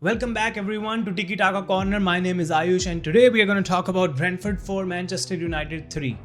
Welcome back everyone to Tiki Taka Corner. My name is Ayush and today we are going to talk about Brentford 4, Manchester United 3.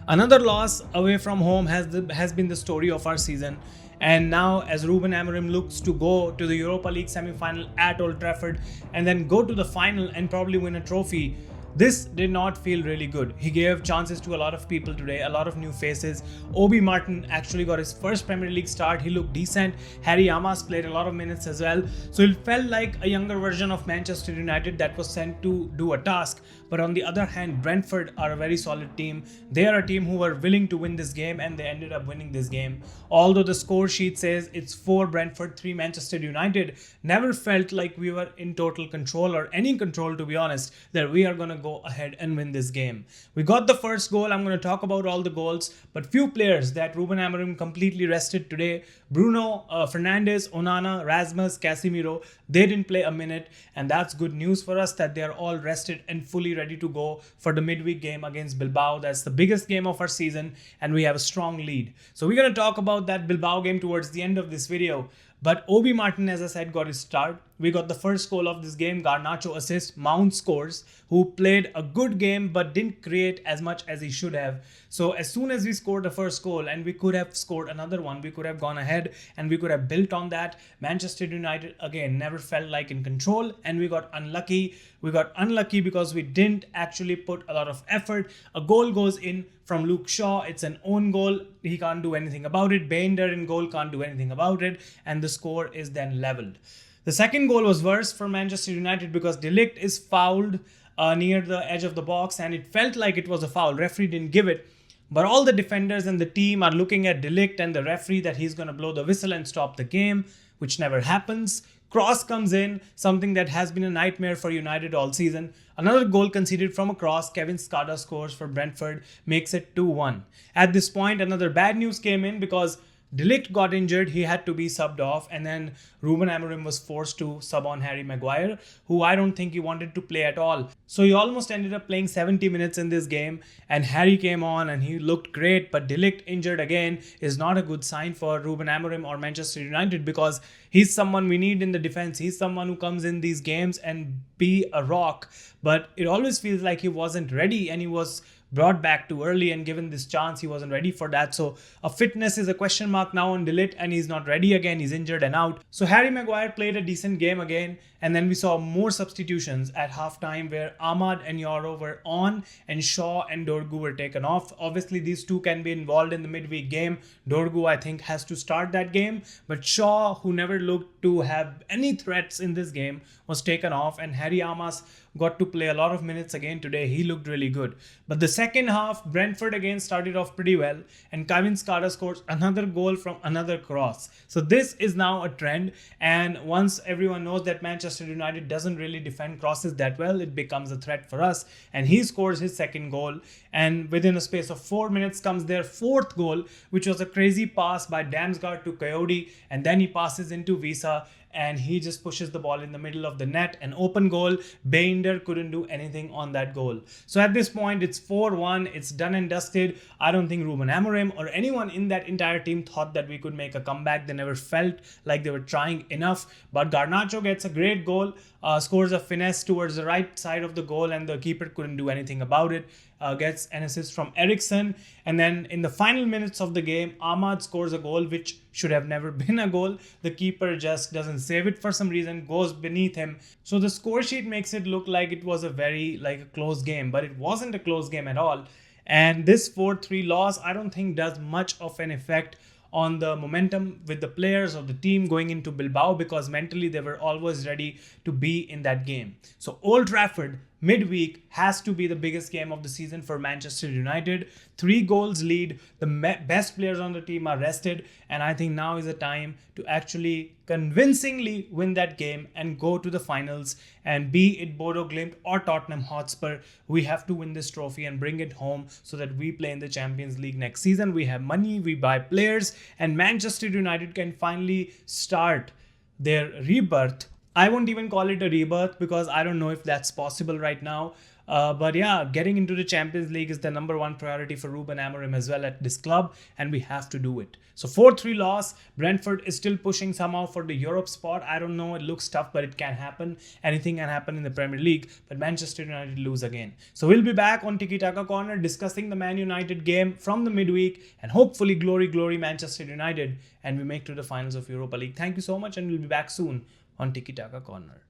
Another loss away from home has been the story of our season. And now as Ruben Amorim looks to go to the Europa League semi-final at Old Trafford and then go to the final and probably win a trophy, this did not feel really good. He gave chances to a lot of people today, a lot of new faces. Obi Martin actually got his first Premier League start. He looked decent. Harry Amas played a lot of minutes as well. So it felt like a younger version of Manchester United that was sent to do a task. But on the other hand, Brentford are a very solid team. They are a team who were willing to win this game and they ended up winning this game. Although the score sheet says it's 4 Brentford, 3 Manchester United, never felt like we were in total control or any control, to be honest, that we are going to go ahead and win this game. We got the first goal. I'm going to talk about all the goals, but few players that Ruben Amorim completely rested today: Bruno Fernandes, Onana, Rasmus, Casemiro. They didn't play a minute, and that's good news for us that they are all rested and fully ready to go for the midweek game against Bilbao. That's the biggest game of our season, and we have a strong lead. So we're going to talk about that Bilbao game towards the end of this video. But Obi Martin, as I said, got his start. We got the first goal of this game. Garnacho assist, Mount scores, who played a good game but didn't create as much as he should have. So as soon as we scored the first goal, and we could have scored another one, we could have gone ahead and we could have built on that. Manchester United, again, never felt like in control, and we got unlucky. We got unlucky because we didn't actually put a lot of effort. A goal goes in from Luke Shaw. It's an own goal. He can't do anything about it. Bender in goal can't do anything about it. And the score is then leveled. The second goal was worse for Manchester United because De Ligt is fouled near the edge of the box, and it felt like it was a foul. Referee didn't give it. But all the defenders and the team are looking at De Ligt and the referee that he's going to blow the whistle and stop the game, which never happens. Cross comes in, something that has been a nightmare for United all season. Another goal conceded from a cross. Kevin Skada scores for Brentford, makes it 2-1. At this point, another bad news came in because De Ligt got injured. He had to be subbed off, and then Ruben Amorim was forced to sub on Harry Maguire, who I don't think he wanted to play at all. So he almost ended up playing 70 minutes in this game, and Harry came on and he looked great, but De Ligt injured again is not a good sign for Ruben Amorim or Manchester United because he's someone we need in the defense. He's someone who comes in these games and be a rock, but it always feels like he wasn't ready, and he was brought back too early, and given this chance he wasn't ready for that. So a fitness is a question mark now on De Ligt, and he's not ready again. He's injured and out. So Harry Maguire played a decent game again, and then we saw more substitutions at halftime where Ahmad and Yoro were on and Shaw and Dorgu were taken off. Obviously these two can be involved in the midweek game. Dorgu, I think, has to start that game, but Shaw, who never looked to have any threats in this game, was taken off, and Harry Amas got to play a lot of minutes again today. He looked really good. But the second half, Brentford again started off pretty well, and Kevin Skada scores another goal from another cross. So this is now a trend, and once everyone knows that Manchester United doesn't really defend crosses that well, it becomes a threat for us, and he scores his second goal, and within a space of 4 minutes comes their fourth goal, which was a crazy pass by Damsgaard to Coyote, and then he passes into Visa, and he just pushes the ball in the middle of the net. An open goal. Bender couldn't do anything on that goal. So at this point, it's 4-1. It's done and dusted. I don't think Ruben Amorim or anyone in that entire team thought that we could make a comeback. They never felt like they were trying enough. But Garnacho gets a great goal, scores a finesse towards the right side of the goal, and the keeper couldn't do anything about it. Gets an assist from Eriksson, and then in the final minutes of the game, Ahmad scores a goal which should have never been a goal. The keeper just doesn't save it for some reason, goes beneath him. So the score sheet makes it look like it was a very a close game, but it wasn't a close game at all. And this 4-3 loss, I don't think does much of an effect on the momentum with the players of the team going into Bilbao, because mentally they were always ready to be in that game. So Old Trafford midweek has to be the biggest game of the season for Manchester United. 3 goals lead, the best players on the team are rested, and I think now is the time to actually convincingly win that game and go to the finals. And be it Bodo Glimt or Tottenham Hotspur, we have to win this trophy and bring it home so that we play in the Champions League next season. We have money, we buy players, and Manchester United can finally start their rebirth. I won't even call it a rebirth because I don't know if that's possible right now. But yeah, getting into the Champions League is the number one priority for Ruben Amorim as well at this club, and we have to do it. So 4-3 loss. Brentford is still pushing somehow for the Europe spot. I don't know. It looks tough, but it can happen. Anything can happen in the Premier League. But Manchester United lose again. So we'll be back on Tiki Taka Corner discussing the Man United game from the midweek, and hopefully glory, glory Manchester United, and we make to the finals of Europa League. Thank you so much, and we'll be back soon on Tiki Taka Corner.